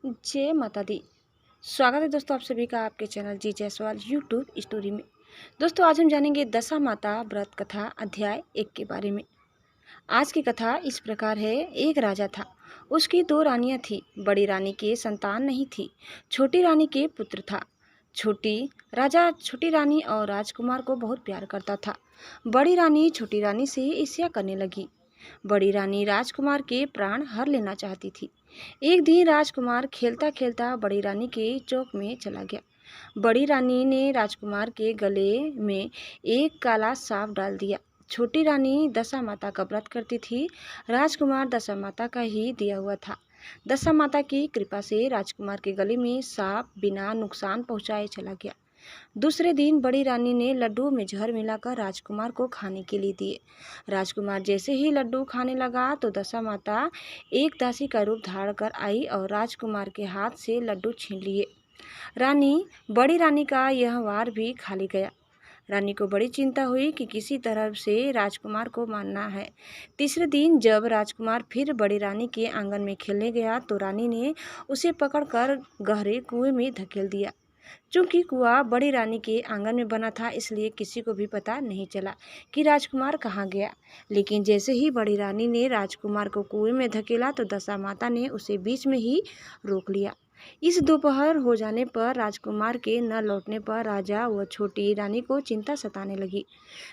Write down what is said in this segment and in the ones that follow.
जय माता दी। स्वागत है दोस्तों आप सभी का आपके चैनल जी जायसवाल यूट्यूब स्टोरी में। दोस्तों आज हम जानेंगे दशा माता व्रत कथा अध्याय 1 के बारे में। आज की कथा इस प्रकार है। एक राजा था, उसकी 2 रानियां थी। बड़ी रानी के संतान नहीं थी, छोटी रानी के पुत्र था। छोटी रानी और राजकुमार को बहुत प्यार करता था। बड़ी रानी छोटी रानी से ईर्ष्या करने लगी। बड़ी रानी राजकुमार के प्राण हर लेना चाहती थी। एक दिन राजकुमार खेलता खेलता बड़ी रानी के चौक में चला गया। बड़ी रानी ने राजकुमार के गले में एक काला सांप डाल दिया। छोटी रानी दशा माता का व्रत करती थी। राजकुमार दशा माता का ही दिया हुआ था। दशा माता की कृपा से राजकुमार के गले में सांप बिना नुकसान पहुंचाए चला गया। दूसरे दिन बड़ी रानी ने लड्डू में जहर मिलाकर राजकुमार को खाने के लिए दिए। राजकुमार जैसे ही लड्डू खाने लगा तो दशा माता एक दासी का रूप धारण कर आई और राजकुमार के हाथ से लड्डू छीन लिए। बड़ी रानी का यह वार भी खाली गया। रानी को बड़ी चिंता हुई कि किसी तरह से राजकुमार को मारना है। तीसरे दिन जब राजकुमार फिर बड़ी रानी के आंगन में खेलने गया तो रानी ने उसे पकड़कर गहरे कुएं में धकेल दिया। चूंकि कुआं बड़ी रानी के आंगन में बना था, इसलिए किसी को भी पता नहीं चला कि राजकुमार कहाँ गया। लेकिन जैसे ही बड़ी रानी ने राजकुमार को कुएं में धकेला तो दशा माता ने उसे बीच में ही रोक लिया। इस दोपहर हो जाने पर राजकुमार के न लौटने पर राजा व छोटी रानी को चिंता सताने लगी।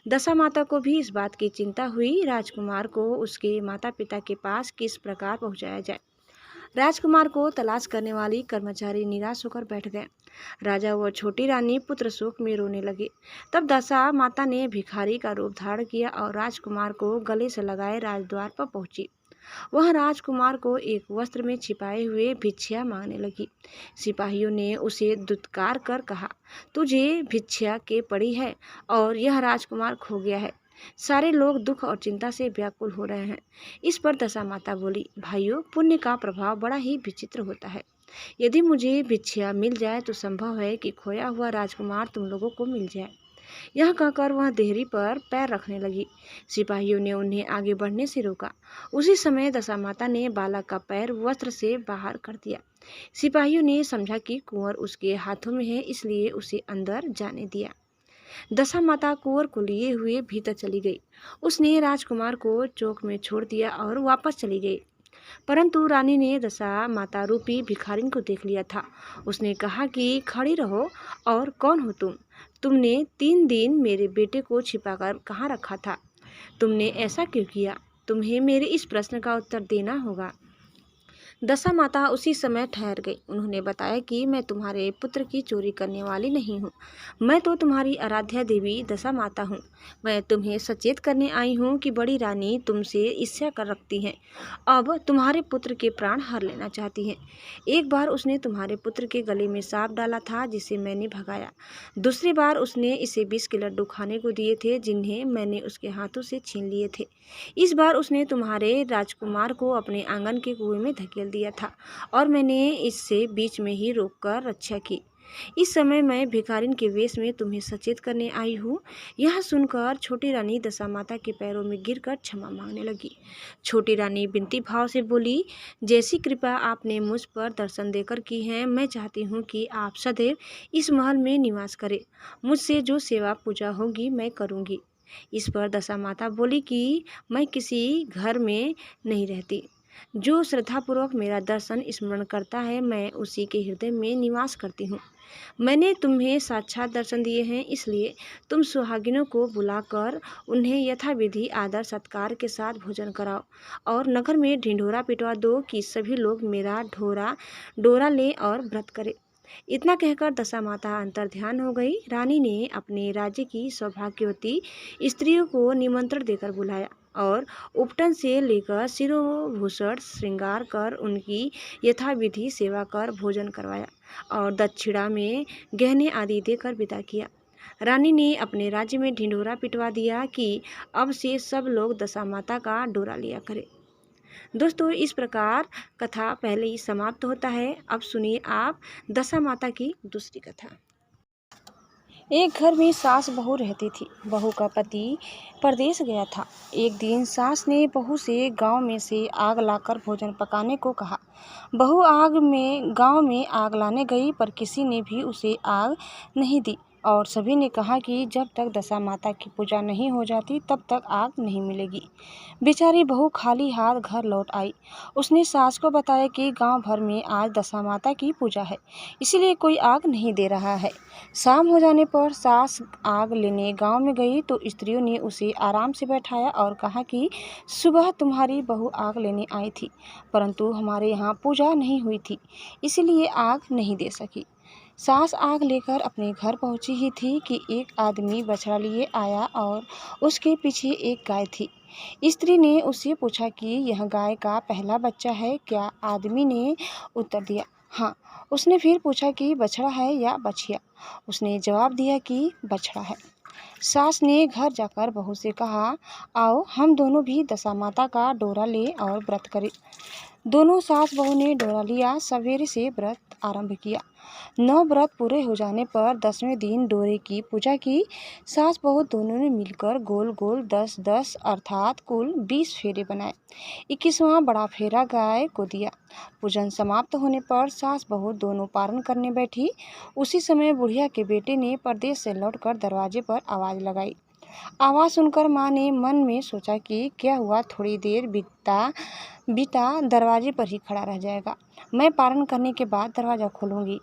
दशा माता को भी इस बात की चिंता हुई, राजकुमार को उसके माता पिता के पास किस प्रकार पहुंचाया जाए। राजकुमार को तलाश करने वाली कर्मचारी निराश होकर बैठ गए। राजा व छोटी रानी पुत्र शोक में रोने लगे। तब दशा माता ने भिखारी का रूप धारण किया और राजकुमार को गले से लगाए राजद्वार पर पहुंची। वह राजकुमार को एक वस्त्र में छिपाए हुए भिक्षा मांगने लगी। सिपाहियों ने उसे दुत्कार कर कहा, तुझे भिक्षा के पड़ी है और यह राजकुमार खो गया है। सारे लोग दुख और चिंता से व्याकुल हो रहे हैं। इस पर दशा माता बोली, भाइयों, पुण्य का प्रभाव बड़ा ही विचित्र होता है। यदि मुझे भिक्षा मिल जाए तो संभव है कि खोया हुआ राजकुमार तुम लोगों को मिल जाए। यह कहकर वह देहरी पर पैर रखने लगी। सिपाहियों ने उन्हें आगे बढ़ने से रोका। उसी समय दशा माता ने बालक का पैर वस्त्र से बाहर कर दिया। सिपाहियों ने समझा कि कुंवर उसके हाथों में है, इसलिए उसे अंदर जाने दिया। दशा माता कुंवर को लिए हुए भीतर चली गई। उसने राजकुमार को चौक में छोड़ दिया और वापस चली गई। परंतु रानी ने दशा माता रूपी भिखारिन को देख लिया था। उसने कहा कि खड़ी रहो, और कौन हो तुम? तुमने 3 दिन मेरे बेटे को छिपाकर कहाँ रखा था? तुमने ऐसा क्यों किया? तुम्हें मेरे इस प्रश्न का उत्तर देना होगा। दशा माता उसी समय ठहर गई। उन्होंने बताया कि मैं तुम्हारे पुत्र की चोरी करने वाली नहीं हूँ। मैं तो तुम्हारी आराध्या देवी दशा माता हूँ। मैं तुम्हें सचेत करने आई हूँ कि बड़ी रानी तुमसे ईर्ष्या कर रखती हैं। अब तुम्हारे पुत्र के प्राण हर लेना चाहती हैं। एक बार उसने तुम्हारे पुत्र के गले में सांप डाला था, जिसे मैंने भगाया। दूसरी बार उसने इसे 20 के लड्डू खाने को दिए थे, जिन्हें मैंने उसके हाथों से छीन लिए थे। इस बार उसने तुम्हारे राजकुमार को अपने आंगन के कुएं में धकेल दिया था और मैंने इससे बीच में ही रोककर रक्षा की। इस समय मैं भिखारिन के वेश में तुम्हें सचेत करने आई हूँ। यह सुनकर छोटी रानी दशा माता के पैरों में गिरकर क्षमा मांगने लगी। छोटी रानी विनती भाव से बोली, जैसी कृपा आपने मुझ पर दर्शन देकर की है, मैं चाहती हूँ कि आप सदैव इस महल में निवास करें। मुझसे जो सेवा पूजा होगी मैं करूँगी। इस पर दशा माता बोली कि मैं किसी घर में नहीं रहती। जो श्रद्धापूर्वक मेरा दर्शन स्मरण करता है, मैं उसी के हृदय में निवास करती हूँ। मैंने तुम्हें साक्षात दर्शन दिए हैं, इसलिए तुम सुहागिनों को बुलाकर उन्हें यथाविधि आदर सत्कार के साथ भोजन कराओ और नगर में ढिंढोरा पिटवा दो कि सभी लोग मेरा डोरा लें और व्रत करें। इतना कहकर दशा माता अंतर्ध्यान हो गई। रानी ने अपने राज्य की सौभाग्यवती स्त्रियों को निमंत्रण देकर बुलाया और उपटन से लेकर शिरोभूषण श्रृंगार कर उनकी यथाविधि सेवा कर भोजन करवाया और दक्षिणा में गहने आदि देकर विदा किया। रानी ने अपने राज्य में ढिंढोरा पिटवा दिया कि अब से सब लोग दशा माता का डोरा लिया करें। दोस्तों, इस प्रकार कथा पहले ही समाप्त होता है। अब सुनिए आप दशा माता की दूसरी कथा। एक घर में सास बहू रहती थी। बहू का पति परदेश गया था। एक दिन सास ने बहू से गांव में से आग लाकर भोजन पकाने को कहा। बहू गांव में आग लाने गई, पर किसी ने भी उसे आग नहीं दी और सभी ने कहा कि जब तक दशा माता की पूजा नहीं हो जाती तब तक आग नहीं मिलेगी। बेचारी बहू खाली हाथ घर लौट आई। उसने सास को बताया कि गांव भर में आज दशा माता की पूजा है, इसीलिए कोई आग नहीं दे रहा है। शाम हो जाने पर सास आग लेने गांव में गई तो स्त्रियों ने उसे आराम से बैठाया और कहा कि सुबह तुम्हारी बहू आग लेने आई थी, परंतु हमारे यहाँ पूजा नहीं हुई थी, इसीलिए आग नहीं दे सकी। सास आग लेकर अपने घर पहुंची ही थी कि एक आदमी बछड़ा लिए आया और उसके पीछे एक गाय थी। स्त्री ने उससे पूछा कि यह गाय का पहला बच्चा है क्या? आदमी ने उत्तर दिया, हाँ। उसने फिर पूछा कि बछड़ा है या बछिया? उसने जवाब दिया कि बछड़ा है। सास ने घर जाकर बहू से कहा, आओ हम दोनों भी दशा माता का डोरा ले और व्रत करें। दोनों सास बहू ने डोरा लिया। सवेरे से व्रत आरंभ किया। 9 व्रत पूरे हो जाने पर 10वें दिन डोरे की पूजा की। सास बहू दोनों ने मिलकर गोल गोल 10-10 अर्थात कुल 20 फेरे बनाए। 21वां बड़ा फेरा गाय को दिया। पूजन समाप्त होने पर सास बहू दोनों पारण करने बैठी। उसी समय बुढ़िया के बेटे ने परदेश से लौटकर दरवाजे पर आवाज़ लगाई। आवाज़ सुनकर माँ ने मन में सोचा कि क्या हुआ, थोड़ी देर बीता दरवाजे पर ही खड़ा रह जाएगा, मैं पारण करने के बाद दरवाज़ा खोलूंगी।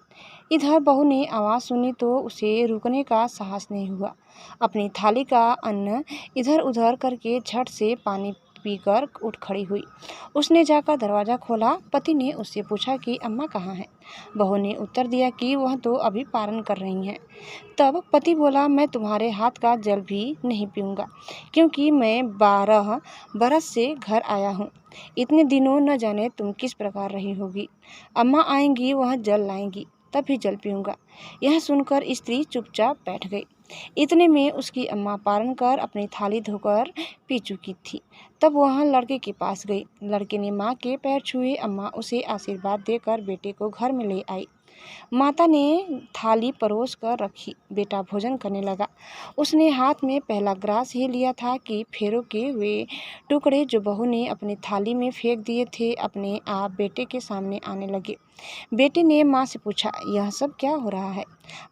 इधर बहू ने आवाज़ सुनी तो उसे रुकने का साहस नहीं हुआ। अपनी थाली का अन्न इधर उधर करके झट से पानी पीकर उठ खड़ी हुई। उसने जाकर दरवाज़ा खोला। पति ने उससे पूछा कि अम्मा कहाँ हैं? बहू ने उत्तर दिया कि वह तो अभी पारण कर रही हैं। तब पति बोला, मैं तुम्हारे हाथ का जल भी नहीं पीऊँगा, क्योंकि मैं 12 बरस से घर आया हूँ। इतने दिनों न जाने तुम किस प्रकार रही होगी। अम्मा आएंगी, वह जल लाएंगी, तभी जल पीऊँगा। यह सुनकर स्त्री चुपचाप बैठ गई। इतने में उसकी अम्मा पारण कर अपनी थाली धोकर पी चुकी थी। तब वह लड़के के पास गई। लड़के ने माँ के पैर छुए। अम्मा उसे आशीर्वाद देकर बेटे को घर में ले आई। माता ने थाली परोस कर रखी। बेटा भोजन करने लगा। उसने हाथ में पहला ग्रास ही लिया था कि फेरों के हुए टुकड़े जो बहू ने अपनी थाली में फेंक दिए थे अपने आप बेटे के सामने आने लगे। बेटे ने माँ से पूछा, यह सब क्या हो रहा है?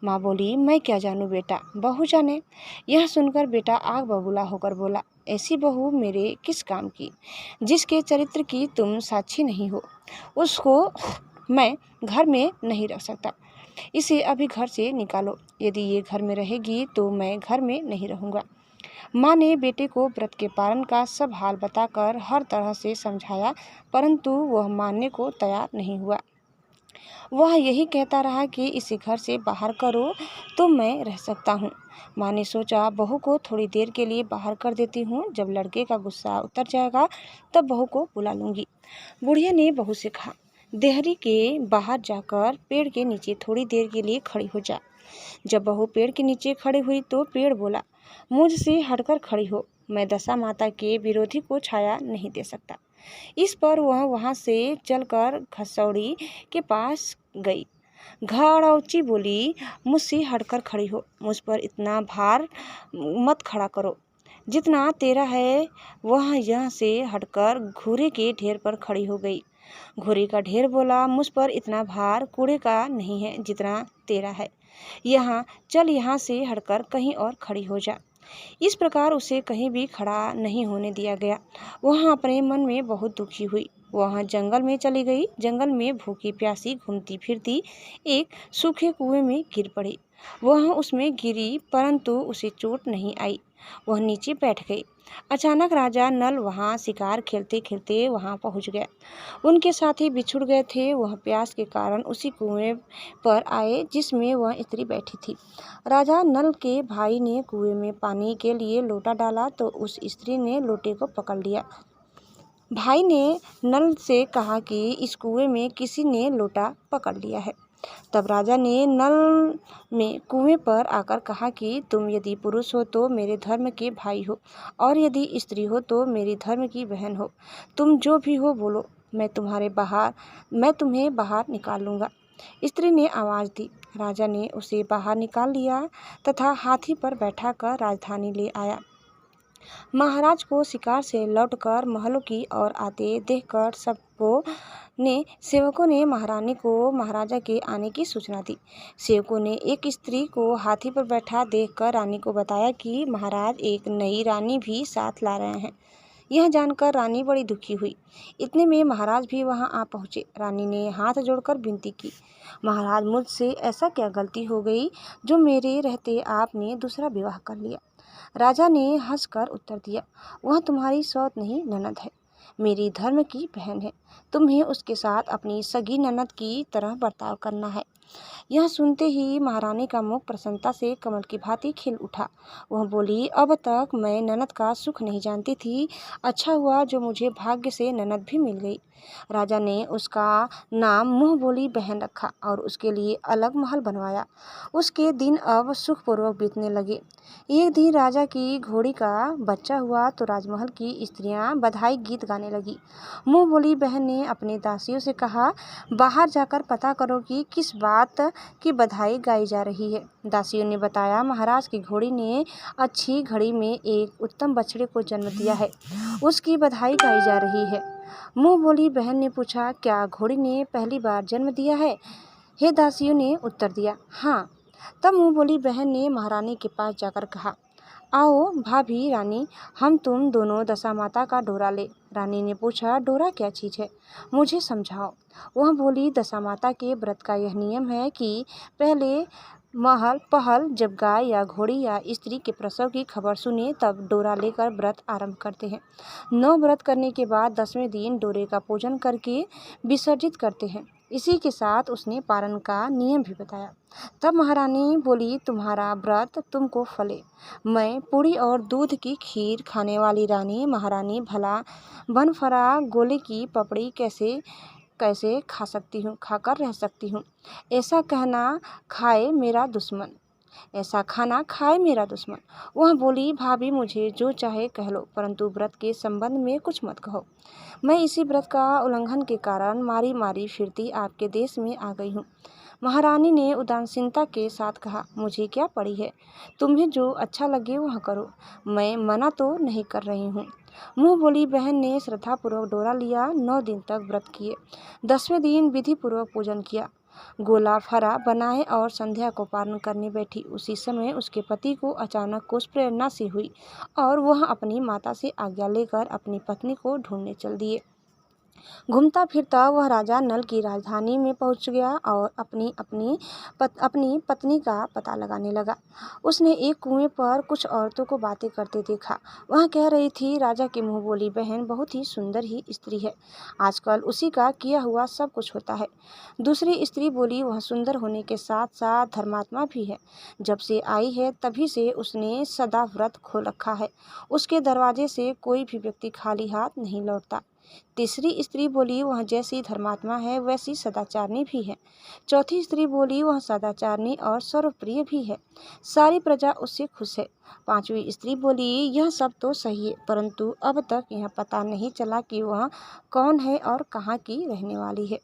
माँ बोली, मैं क्या जानूँ बेटा, बहू जाने। यह सुनकर बेटा आग बबूला होकर बोला, ऐसी बहू मेरे किस काम की, जिसके चरित्र की तुम साक्षी नहीं हो, उसको मैं घर में नहीं रख सकता। इसे अभी घर से निकालो। यदि ये घर में रहेगी तो मैं घर में नहीं रहूँगा। माँ ने बेटे को व्रत के पालन का सब हाल बताकर हर तरह से समझाया, परंतु वह मानने को तैयार नहीं हुआ। वह यही कहता रहा कि इसे घर से बाहर करो तो मैं रह सकता हूँ। माँ ने सोचा, बहू को थोड़ी देर के लिए बाहर कर देती हूँ, जब लड़के का गुस्सा उतर जाएगा तब बहू को बुला लूँगी। बुढ़िया ने बहू से कहा, देहरी के बाहर जाकर पेड़ के नीचे थोड़ी देर के लिए खड़ी हो जा। जब बहू पेड़ के नीचे खड़ी हुई तो पेड़ बोला, मुझसे हटकर खड़ी हो, मैं दशा माता के विरोधी को छाया नहीं दे सकता। इस पर वह वहां से चलकर घसौड़ी के पास गई। घड़ौची बोली, मुझसे हटकर खड़ी हो, मुझ पर इतना भार मत खड़ा करो, जितना तेरा है। वह यहाँ से हटकर घूरे के ढेर पर खड़ी हो गई। घोड़े का ढेर बोला, मुझ पर इतना भार कूड़े का नहीं है जितना तेरा है। यहाँ से हटकर कहीं और खड़ी हो जा। इस प्रकार उसे कहीं भी खड़ा नहीं होने दिया गया। वह अपने मन में बहुत दुखी हुई। वह जंगल में चली गई। जंगल में भूखी प्यासी घूमती फिरती एक सूखे कुएं में गिर पड़ी। वह उसमें गिरी, परंतु उसे चोट नहीं आई। वह नीचे बैठ गई। अचानक राजा नल वहां शिकार खेलते खेलते वहां पहुंच गया। उनके साथी बिछुड़ गए थे। वह प्यास के कारण उसी कुएं पर आए जिसमें वह स्त्री बैठी थी। राजा नल के भाई ने कुएं में पानी के लिए लोटा डाला तो उस स्त्री ने लोटे को पकड़ लिया। भाई ने नल से कहा कि इस कुएं में किसी ने लोटा पकड़ लिया है। तब राजा ने नल में कुएं पर आकर कहा कि तुम यदि पुरुष हो तो मेरे धर्म के भाई हो, और यदि स्त्री हो तो मेरी धर्म की बहन हो। तुम जो भी हो बोलो, मैं तुम्हें बाहर निकाल लूँगा। स्त्री ने आवाज़ दी। राजा ने उसे बाहर निकाल लिया तथा हाथी पर बैठाकर राजधानी ले आया। महाराज को शिकार से लौटकर महलों की ओर आते देखकर सेवकों ने महारानी को महाराजा के आने की सूचना दी। सेवकों ने एक स्त्री को हाथी पर बैठा देखकर रानी को बताया कि महाराज एक नई रानी भी साथ ला रहे हैं। यह जानकर रानी बड़ी दुखी हुई। इतने में महाराज भी वहां आ पहुंचे। रानी ने हाथ जोड़कर विनती की, महाराज, मुझसे ऐसा क्या गलती हो गई जो मेरे रहते आपने दूसरा विवाह कर लिया। राजा ने हंसकर उत्तर दिया, वह तुम्हारी सौत नहीं, ननद है, मेरी धर्म की बहन है। तुम्हें उसके साथ अपनी सगी ननद की तरह बर्ताव करना है। यह सुनते ही महारानी का मुख प्रसन्नता से कमल की भांति खिल उठा। वह बोली, अब तक मैं ननद का सुख नहीं जानती थी। अच्छा हुआ जो मुझे भाग्य से ननद भी मिल गई। राजा ने उसका नाम मुँह बोली बहन रखा और उसके लिए अलग महल बनवाया। उसके दिन अब सुखपूर्वक बीतने लगे। एक दिन राजा की घोड़ी का बच्चा हुआ तो राजमहल की स्त्रियां बधाई गीत गाने लगी। मुँह बोली बहन ने अपने दासियों से कहा, बाहर जाकर पता करो कि किस बात की बधाई गाई जा रही है। दासियों ने बताया, महाराज की घोड़ी ने अच्छी घड़ी में एक उत्तम बछड़े को जन्म दिया है, उसकी बधाई गाई जा रही है। मुँह बोली बहन ने पूछा, क्या घोड़ी ने पहली बार जन्म दिया है? हे दासियों ने उत्तर दिया, हाँ। तब मुँह बोली बहन ने महारानी के पास जाकर कहा, आओ भाभी रानी, हम तुम दोनों दशा माता का डोरा ले। रानी ने पूछा, डोरा क्या चीज़ है, मुझे समझाओ। वह बोली, दशा माता के व्रत का यह नियम है कि पहले पहल जब गाय या घोड़ी या स्त्री के प्रसव की खबर सुने तब डोरा लेकर व्रत आरंभ करते हैं। 9 व्रत करने के बाद 10वें दिन डोरे का पूजन करके विसर्जित करते हैं। इसी के साथ उसने पारण का नियम भी बताया। तब महारानी बोली, तुम्हारा व्रत तुमको फले। मैं पूरी और दूध की खीर खाने वाली रानी महारानी भला बनफरा गोले की पपड़ी कैसे खा सकती हूँ, खाकर रह सकती हूँ। ऐसा खाना खाए मेरा दुश्मन। वह बोली, भाभी मुझे जो चाहे कह लो, परंतु व्रत के संबंध में कुछ मत कहो। मैं इसी व्रत का उल्लंघन के कारण मारी मारी फिरती आपके देश में आ गई हूँ। महारानी ने उदासीनता के साथ कहा, मुझे क्या पड़ी है, तुम्हें जो अच्छा लगे वह करो, मैं मना तो नहीं कर रही हूँ। मुँह बोली बहन ने श्रद्धापूर्वक डोरा लिया। 9 दिन तक व्रत किए। 10वें दिन विधि पूर्वक पूजन किया, गोला फरा बनाए और संध्या को पारण करने बैठी। उसी समय उसके पति को अचानक कुछ प्रेरणा सी हुई और वह अपनी माता से आज्ञा लेकर अपनी पत्नी को ढूंढने चल दिए। घूमता फिरता वह राजा नल की राजधानी में पहुंच गया और अपनी पत्नी का पता लगाने लगा। उसने एक कुएं पर कुछ औरतों को बातें करते देखा। वह कह रही थी, राजा की मुँह बोली बहन बहुत ही सुंदर ही स्त्री है, आजकल उसी का किया हुआ सब कुछ होता है। दूसरी स्त्री बोली, वह सुंदर होने के साथ साथ धर्मात्मा भी है, जब से आई है तभी से उसने सदा व्रत खोल रखा है, उसके दरवाजे से कोई भी व्यक्ति खाली हाथ नहीं लौटता। तीसरी स्त्री बोली, वह जैसी धर्मात्मा है वैसी सदाचारणी भी है। चौथी स्त्री बोली, वह सदाचारणी और सर्वप्रिय भी है, सारी प्रजा उससे खुश है। पांचवी स्त्री बोली, यह सब तो सही है, परंतु अब तक यह पता नहीं चला कि वह कौन है और कहाँ की रहने वाली है।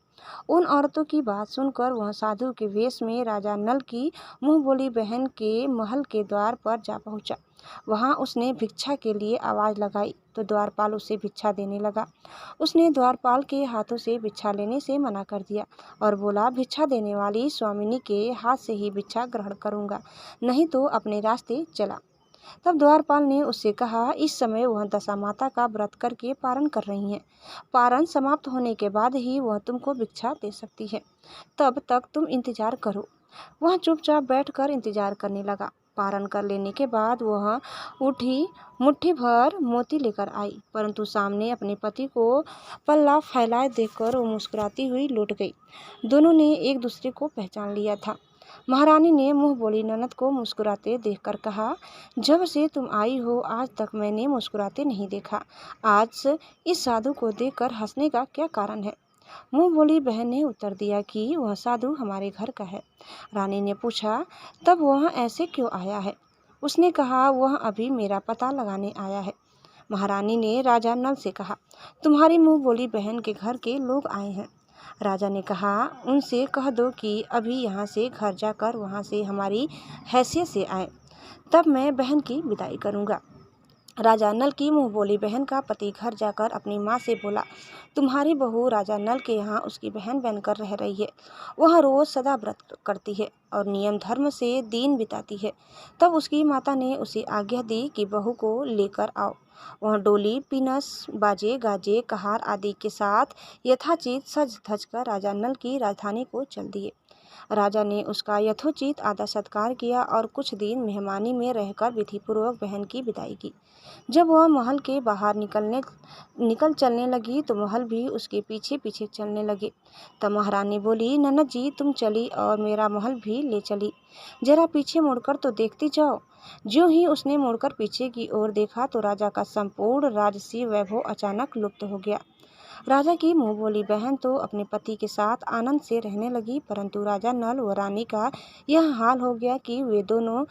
उन औरतों की बात सुनकर वह साधु के वेश में राजा नल की मुँह बोली बहन के महल के द्वार पर जा पहुँचा। वहाँ उसने भिक्षा के लिए आवाज़ लगाई तो द्वारपाल उसे भिक्षा देने लगा। उसने द्वारपाल के हाथों से भिक्षा लेने से मना कर दिया और बोला, भिक्षा देने वाली स्वामिनी के हाथ से ही भिक्षा ग्रहण करूँगा, नहीं तो अपने रास्ते चला। तब द्वारपाल ने उससे कहा, इस समय वह दशा माता का व्रत करके पारण कर रही हैं। पारण समाप्त होने के बाद ही वह तुमको भिक्षा दे सकती है, तब तक तुम इंतजार करो। वह चुपचाप बैठकर इंतजार करने लगा। पारण कर लेने के बाद वह उठी, मुट्ठी भर मोती लेकर आई, परंतु सामने अपने पति को पल्ला फैलाए देखकर वो मुस्कुराती हुई लौट गई। दोनों ने एक दूसरे को पहचान लिया था। महारानी ने मुँह बोली ननद को मुस्कुराते देखकर कहा, जब से तुम आई हो आज तक मैंने मुस्कुराते नहीं देखा, आज इस साधु को देखकर हंसने का क्या कारण है? मुँह बोली बहन ने उत्तर दिया कि वह साधु हमारे घर का है। रानी ने पूछा, तब वह ऐसे क्यों आया है? उसने कहा, वह अभी मेरा पता लगाने आया है। महारानी ने राजा नल से कहा, तुम्हारी मुँह बोली बहन के घर के लोग आए हैं। राजा ने कहा, उनसे कह दो कि अभी यहाँ से घर जाकर वहाँ से हमारी हैसियत से आए, तब मैं बहन की विदाई करूँगा। राजा नल की मुँह बोली बहन का पति घर जाकर अपनी माँ से बोला, तुम्हारी बहू राजा नल के यहाँ उसकी बहन बनकर रह रही है। वह रोज सदा व्रत करती है और नियम धर्म से दिन बिताती है। तब उसकी माता ने उसे आज्ञा दी कि बहू को लेकर आओ। वह डोली, पिनस, बाजे गाजे, कहार आदि के साथ यथाचित सज धज कर राजा नल की राजधानी को चल दिए। राजा ने उसका यथोचित आदर सत्कार किया और कुछ दिन मेहमानी में रहकर विधिपूर्वक बहन की विदाई की। जब वह महल के बाहर निकल चलने लगी तो महल भी उसके पीछे पीछे चलने लगे। तब महारानी बोली, ननद जी तुम चली और मेरा महल भी ले चली, जरा पीछे मुड़कर तो देखती जाओ। ज्यों ही उसने मुड़कर पीछे की ओर देखा तो राजा का संपूर्ण राजसी वैभव अचानक लुप्त हो गया। राजा की मुँह बोली बहन तो अपने पति के साथ आनंद से रहने लगी, परंतु राजा नल व रानी का यह हाल हो गया कि वे दोनों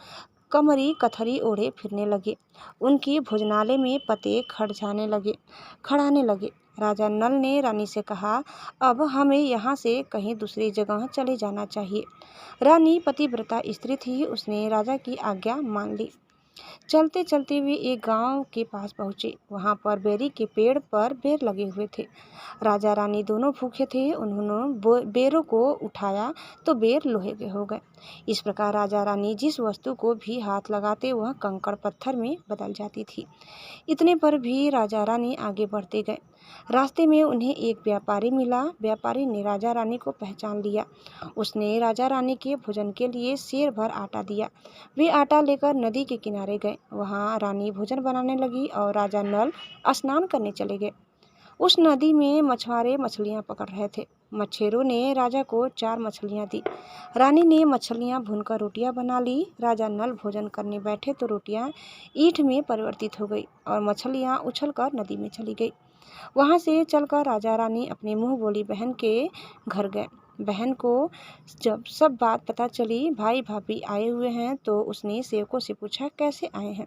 कमरी कथरी ओढ़े फिरने लगे। उनकी भोजनालय में पते खड़ाने लगे। राजा नल ने रानी से कहा, अब हमें यहाँ से कहीं दूसरी जगह चले जाना चाहिए। रानी पतिव्रता स्त्री थी, उसने राजा की आज्ञा मान ली। चलते चलते वे एक गांव के पास पहुँचे। वहाँ पर बेरी के पेड़ पर बेर लगे हुए थे। राजा रानी दोनों भूखे थे। उन्होंने बेरों को उठाया तो बेर लोहे के हो गए। इस प्रकार राजा रानी जिस वस्तु को भी हाथ लगाते वह कंकड़ पत्थर में बदल जाती थी। इतने पर भी राजा रानी आगे बढ़ते गए। रास्ते में उन्हें एक व्यापारी मिला। व्यापारी ने राजा रानी को पहचान लिया। उसने राजा रानी के भोजन के लिए सेर भर आटा दिया। वे आटा लेकर नदी के किनारे गए। वहाँ रानी भोजन बनाने लगी और राजा नल स्नान करने चले गए। उस नदी में मछुआरे मछलियाँ पकड़ रहे थे। मछेरों ने राजा को 4 मछलियाँ दी। रानी ने मछलियाँ भूनकर रोटियाँ बना ली। राजा नल भोजन करने बैठे तो रोटियाँ ईंट में परिवर्तित हो गई और मछलियाँ उछलकर नदी में चली गई। वहाँ से चलकर राजा रानी अपनी मुँह बोली बहन के घर गए। बहन को जब सब बात पता चली, भाई भाभी आए हुए हैं, तो उसने सेवकों से पूछा, कैसे आए हैं?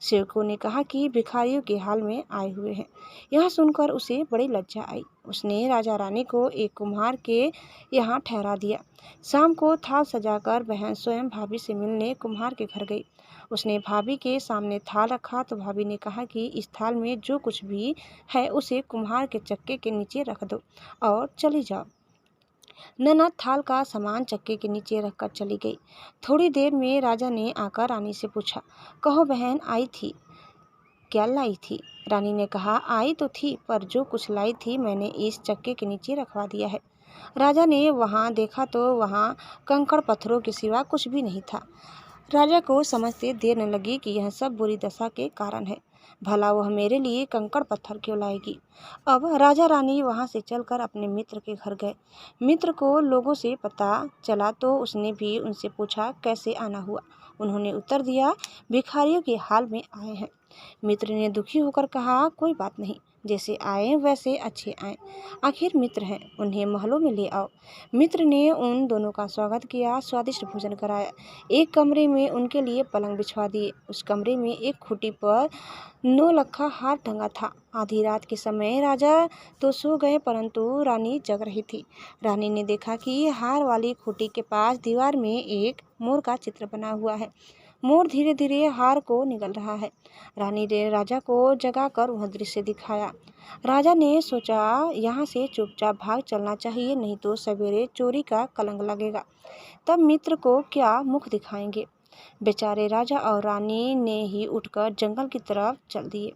सेवकों ने कहा कि भिखारियों के हाल में आए हुए हैं। यह सुनकर उसे बड़ी लज्जा आई। उसने राजा रानी को एक कुम्हार के यहाँ ठहरा दिया। शाम को थाल सजाकर बहन स्वयं भाभी से मिलने कुम्हार के घर गई। उसने भाभी के सामने थाल रखा तो भाभी ने कहा कि इस थाल में जो कुछ भी है उसे कुम्हार के चक्के के नीचे रख दो और चली जाओ। ननद थाल का सामान चक्के के नीचे रखकर चली गई। थोड़ी देर में राजा ने आकर रानी से पूछा, कहो बहन आई थी, क्या लाई थी? रानी ने कहा, आई तो थी, पर जो कुछ लाई थी मैंने इस चक्के के नीचे रखवा दिया है। राजा ने वहाँ देखा तो वहाँ कंकड़ पत्थरों के सिवा कुछ भी नहीं था। राजा को समझते देर न लगी कि यह सब बुरी दशा के कारण है। भला वह मेरे लिए कंकड़ पत्थर क्यों लाएगी? अब राजा रानी वहाँ से चलकर अपने मित्र के घर गए। मित्र को लोगों से पता चला तो उसने भी उनसे पूछा, कैसे आना हुआ? उन्होंने उत्तर दिया, भिखारियों के हाल में आए हैं। मित्र ने दुखी होकर कहा, कोई बात नहीं, जैसे आए वैसे अच्छे आए, आखिर मित्र हैं, उन्हें महलों में ले आओ। मित्र ने उन दोनों का स्वागत किया, स्वादिष्ट भोजन कराया। एक कमरे में उनके लिए पलंग बिछवा दिए। उस कमरे में एक खूंटी पर 9 लखा हार टंगा था। आधी रात के समय राजा तो सो गए, परंतु रानी जग रही थी। रानी ने देखा कि हार वाली खूंटी के पास दीवार में एक मोर का चित्र बना हुआ है। मोर धीरे धीरे हार को निगल रहा है। रानी ने राजा को जगाकर वह दृश्य दिखाया। राजा ने सोचा, यहाँ से चुपचाप भाग चलना चाहिए, नहीं तो सवेरे चोरी का कलंक लगेगा। तब मित्र को क्या मुख दिखाएंगे? बेचारे राजा और रानी ने ही उठकर जंगल की तरफ चल दिए।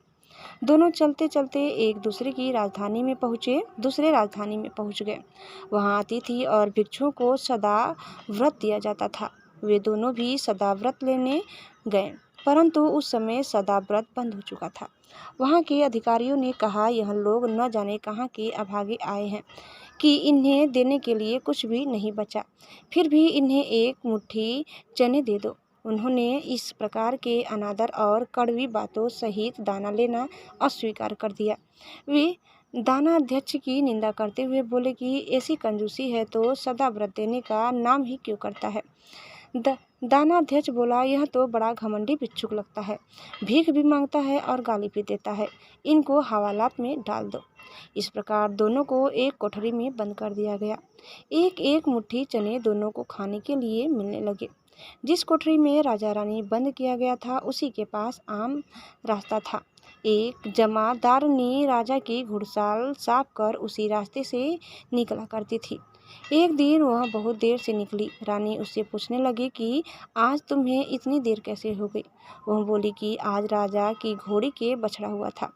दोनों चलते चलते एक दूसरे राजधानी में पहुंच गए। वहां अतिथि और भिक्षुओं को सदा व्रत दिया जाता था। वे दोनों भी सदा व्रत लेने गए, परंतु उस समय सदा व्रत बंद हो चुका था। वहां के अधिकारियों ने कहा, यह लोग न जाने कहाँ के अभागे आए हैं कि इन्हें देने के लिए कुछ भी नहीं बचा, फिर भी इन्हें एक मुट्ठी चने दे दो। उन्होंने इस प्रकार के अनादर और कड़वी बातों सहित दाना लेना अस्वीकार कर दिया। वे दानाध्यक्ष की निंदा करते हुए बोले कि ऐसी कंजूसी है तो सदा व्रत देने का नाम ही क्यों करता है। दानाध्यक्ष बोला, यह तो बड़ा घमंडी भिक्षुक लगता है, भीख भी मांगता है और गाली भी देता है, इनको हवालात में डाल दो। इस प्रकार दोनों को एक कोठरी में बंद कर दिया गया। एक एक मुट्ठी चने दोनों को खाने के लिए मिलने लगे। जिस कोठरी में राजा रानी बंद किया गया था उसी के पास आम रास्ता था। एक जमादारनी राजा की घुड़साल साफ कर उसी रास्ते से निकला करती थी। एक दिन वह बहुत देर से निकली। रानी उससे पूछने लगी कि आज तुम्हें इतनी देर कैसे हो गई। वह बोली कि आज राजा की घोड़ी के बछड़ा हुआ था,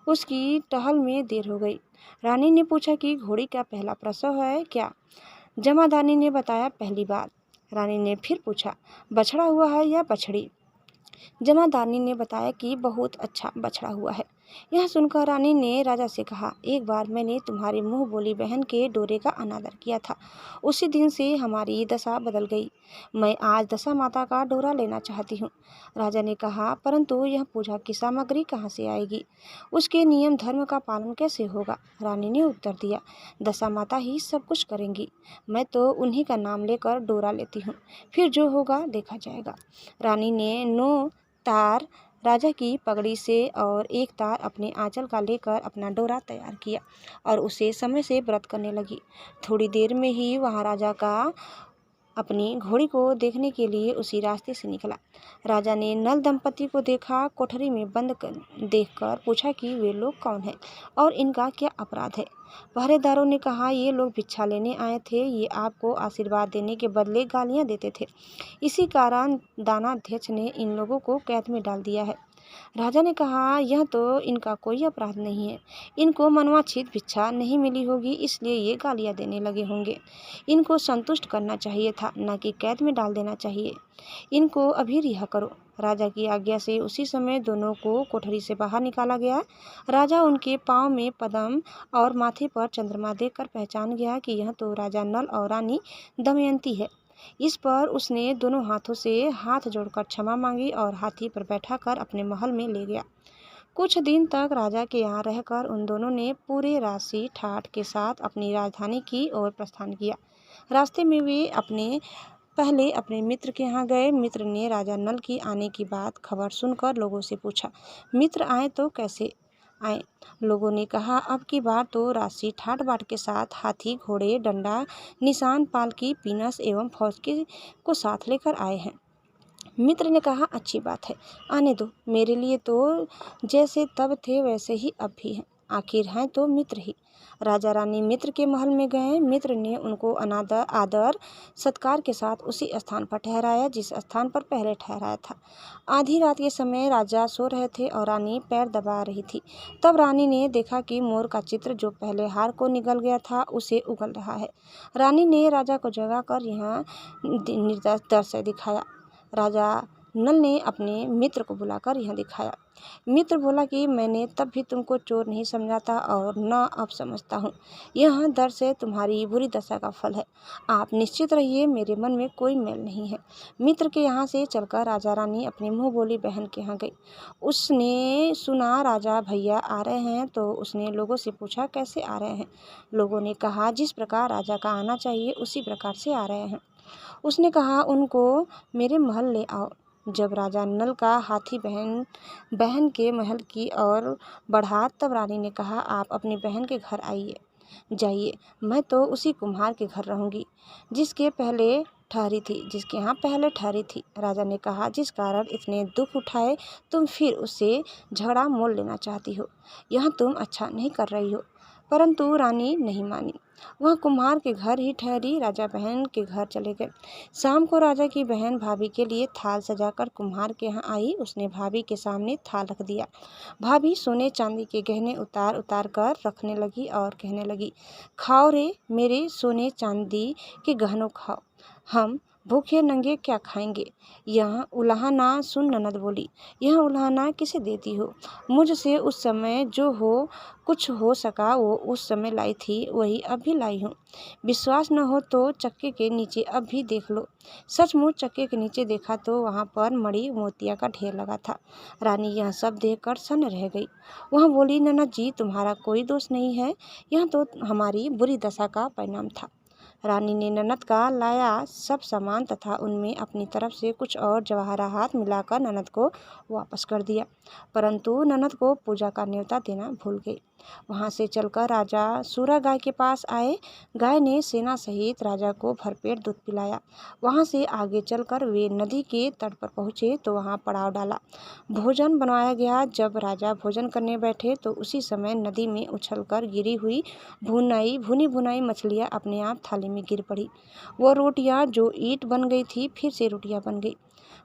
उसकी टहल में देर हो गई। रानी ने पूछा कि घोड़ी का पहला प्रसव है क्या। जमादारनी ने बताया, पहली बार। रानी ने फिर पूछा, बछड़ा हुआ है या बछड़ी। जमादारनी ने बताया कि बहुत अच्छा बछड़ा हुआ है। यह सुनकर रानी ने राजा से कहा, एक बार मैंने तुम्हारी मुँह बोली बहन के डोरे का अनादर किया था, उसी दिन से हमारी दशा बदल गई। मैं आज दशा माता का डोरा लेना चाहती हूँ। राजा ने कहा, परंतु यह पूजा की सामग्री कहाँ से आएगी, उसके नियम धर्म का पालन कैसे होगा। रानी ने उत्तर दिया, दशा माता ही सब कुछ करेंगी, मैं तो उन्हीं का नाम लेकर डोरा लेती हूँ, फिर जो होगा देखा जाएगा। रानी ने 9 तार राजा की पगड़ी से और एक तार अपने आंचल का लेकर अपना डोरा तैयार किया और उसे समय से व्रत करने लगी। थोड़ी देर में ही वहाँ राजा का अपनी घोड़ी को देखने के लिए उसी रास्ते से निकला। राजा ने नल दंपति को देखा। कोठरी में बंद देखकर पूछा कि वे लोग कौन हैं और इनका क्या अपराध है। पहरेदारों ने कहा, ये लोग भिक्षा लेने आए थे, ये आपको आशीर्वाद देने के बदले गालियां देते थे, इसी कारण दानाध्यक्ष ने इन लोगों को कैद में डाल दिया है। राजा ने कहा, यह तो इनका कोई अपराध नहीं है, इनको मनवांछित भिक्षा नहीं मिली होगी, इसलिए ये गालियां देने लगे होंगे। इनको संतुष्ट करना चाहिए था, न कि कैद में डाल देना चाहिए। इनको अभी रिहा करो। राजा की आज्ञा से उसी समय दोनों को कोठरी से बाहर निकाला गया। राजा उनके पाँव में पद्म और माथे पर चंद्रमा देखकर पहचान गया कि यह तो राजा नल और रानी दमयंती है। इस पर उसने दोनों हाथों से हाथ जोड़कर क्षमा मांगी और हाथी पर बैठाकर अपने महल में ले गया। कुछ दिन तक राजा के यहाँ रहकर उन दोनों ने पूरे राशि ठाठ के साथ अपनी राजधानी की ओर प्रस्थान किया। रास्ते में वे पहले अपने मित्र के यहाँ गए। मित्र ने राजा नल की आने की बात खबर सुनकर लोगों से पूछा, मित्र आए तो कैसे आए। लोगों ने कहा, अब की बार तो राशि ठाट बाट के साथ हाथी, घोड़े, डंडा, निशान, पालकी, पीनस एवं फौज को साथ लेकर आए हैं। मित्र ने कहा, अच्छी बात है, आने दो, मेरे लिए तो जैसे तब थे वैसे ही अब भी हैं, आखिर हैं तो मित्र ही। राजा रानी मित्र के महल में गए। मित्र ने उनको आदर सत्कार के साथ उसी स्थान पर ठहराया जिस स्थान पर पहले ठहराया था। आधी रात के समय राजा सो रहे थे और रानी पैर दबा रही थी। तब रानी ने देखा कि मोर का चित्र जो पहले हार को निगल गया था उसे उगल रहा है। रानी ने राजा को जगाकर यह दृश्य दिखाया। राजा नल ने अपने मित्र को बुलाकर यह दिखाया। मित्र बोला कि मैंने तब भी तुमको चोर नहीं समझा था और न अब समझता हूँ। यह दृश्य तुम्हारी बुरी दशा का फल है। आप निश्चित रहिए, मेरे मन में कोई मैल नहीं है। मित्र के यहाँ से चलकर राजा रानी अपनी मुँह बोली बहन के यहाँ गई। उसने सुना राजा भैया आ रहे हैं तो उसने लोगों से पूछा, कैसे आ रहे हैं। लोगों ने कहा, जिस प्रकार राजा का आना चाहिए उसी प्रकार से आ रहे हैं। उसने कहा, उनको मेरे महल ले आओ। जब राजा नल का हाथी बहन के महल की ओर बढ़ा तब रानी ने कहा, आप अपनी बहन के घर जाइए, मैं तो उसी कुम्हार के घर रहूंगी जिसके यहाँ पहले ठहरी थी। राजा ने कहा, जिस कारण इतने दुख उठाए तुम फिर उससे झगड़ा मोल लेना चाहती हो, यह तुम अच्छा नहीं कर रही हो। परंतु रानी नहीं मानी, वह कुम्हार के घर ही ठहरी। राजा बहन के घर चले गए। शाम को राजा की बहन भाभी के लिए थाल सजाकर कुम्हार के यहाँ आई। उसने भाभी के सामने थाल रख दिया। भाभी सोने चांदी के गहने उतार उतार कर रखने लगी और कहने लगी, खाओ रे मेरे सोने चांदी के गहनों खाओ, हम भूखे नंगे क्या खाएंगे। यह उलाहना सुन ननद बोली, यह उलाहना किसे देती हो। मुझसे उस समय जो कुछ हो सका वो उस समय लाई थी, वही अब भी लाई हूँ। विश्वास न हो तो चक्के के नीचे अब भी देख लो। सचमुच चक्के के नीचे देखा तो वहाँ पर मणि मोतिया का ढेर लगा था। रानी यह सब देखकर सन्न रह गई। वह बोली, ननद जी तुम्हारा कोई दोष नहीं है, यह तो हमारी बुरी दशा का परिणाम था। रानी ने ननद का लाया सब सामान तथा उनमें अपनी तरफ से कुछ और जवाहरात मिलाकर ननद को वापस कर दिया, परंतु ननद को पूजा का न्योता देना भूल गई। वहां से चलकर राजा सूरा गाय के पास आए। गाय ने सेना सहित राजा को भरपेट दूध पिलाया। वहां से आगे चलकर वे नदी के तट पर पहुंचे तो वहां पड़ाव डाला। भोजन बनवाया गया। जब राजा भोजन करने बैठे तो उसी समय नदी में उछलकर गिरी हुई भुनी भुनाई मछलियां अपने आप थाली में गिर पड़ी। वो रोटियां जो ईंट बन गई थी फिर से रोटियां बन गई।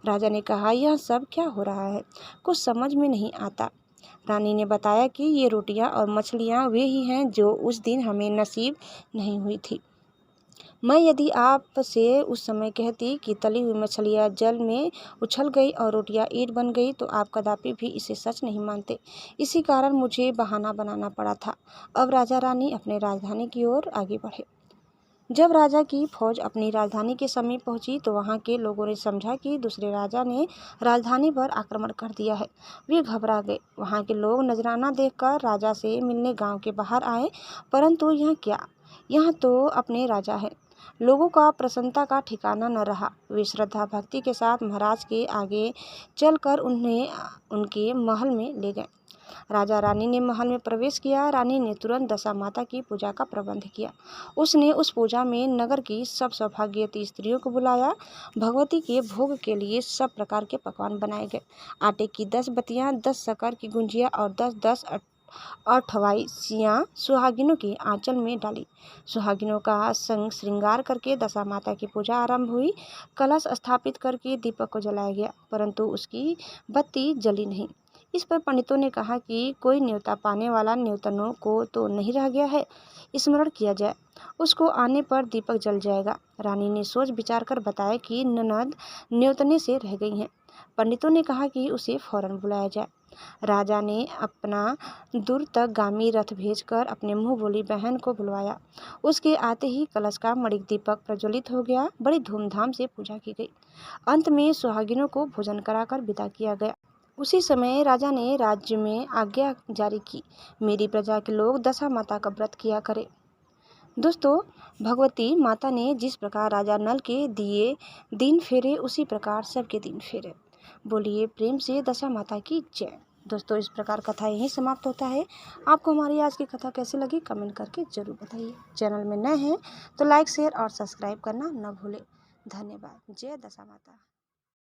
राजा ने कहा, यह सब क्या हो रहा है, कुछ समझ में नहीं आता। रानी ने बताया कि ये रोटियां और मछलियां वे ही हैं जो उस दिन हमें नसीब नहीं हुई थी। मैं यदि आपसे उस समय कहती कि तली हुई मछलियां जल में उछल गई और रोटियां ईंट बन गई तो आप कदापि भी इसे सच नहीं मानते। इसी कारण मुझे बहाना बनाना पड़ा था। अब राजा रानी अपने राजधानी की ओर आगे बढ़े। जब राजा की फौज अपनी राजधानी के समीप पहुंची तो वहां के लोगों ने समझा कि दूसरे राजा ने राजधानी पर आक्रमण कर दिया है। वे घबरा गए। वहां के लोग नजराना देखकर राजा से मिलने गांव के बाहर आए, परंतु यह क्या, यहाँ तो अपने राजा है। लोगों का प्रसन्नता का ठिकाना न रहा। वे श्रद्धा भक्ति के साथ महाराज के आगे चलकर उन्हें उनके महल में ले गए। राजा रानी ने महल में प्रवेश किया। रानी ने तुरंत दशा माता की पूजा का प्रबंध किया। उसने उस पूजा में नगर की सब सौभाग्यवती स्त्रियों को बुलाया। भगवती के भोग के लिए सब प्रकार के पकवान बनाए गए। आटे की 10 बतियां, 10 शक्कर की गुंजिया और 10-10 अठवाइसियाँ सुहागिनों के आंचल में डाली। सुहागिनों का संग श्रृंगार करके दशा माता की पूजा आरंभ हुई। कलश स्थापित करके दीपक को जलाया गया, परंतु उसकी बत्ती जली नहीं। इस पर पंडितों ने कहा कि कोई न्योता पाने वाला न्योतनों को तो नहीं रह गया है, स्मरण किया जाए, उसको आने पर दीपक जल जाएगा। रानी ने सोच विचार कर बताया कि ननद न्योतने से रह गई हैं। पंडितों ने कहा कि उसे फौरन बुलाया जाए। राजा ने अपना दूर तक गामी रथ भेजकर अपने मुंह बोली बहन को बुलवाया। उसके आते ही कलश का मणिक दीपक प्रज्वलित हो गया। बड़ी धूमधाम से पूजा की गई। अंत में सुहागिनों को भोजन कराकर विदा किया गया। उसी समय राजा ने राज्य में आज्ञा जारी की, मेरी प्रजा के लोग दशा माता का व्रत किया करें। दोस्तों, भगवती माता ने जिस प्रकार राजा नल के दिए दिन फेरे उसी प्रकार सबके दिन फेरे। बोलिए प्रेम से दशा माता की जय। दोस्तों, इस प्रकार कथा यहीं समाप्त होता है। आपको हमारी आज की कथा कैसी लगी कमेंट करके जरूर बताइए। चैनल में नए हैं तो लाइक शेयर और सब्सक्राइब करना न भूलें। धन्यवाद। जय दशा माता।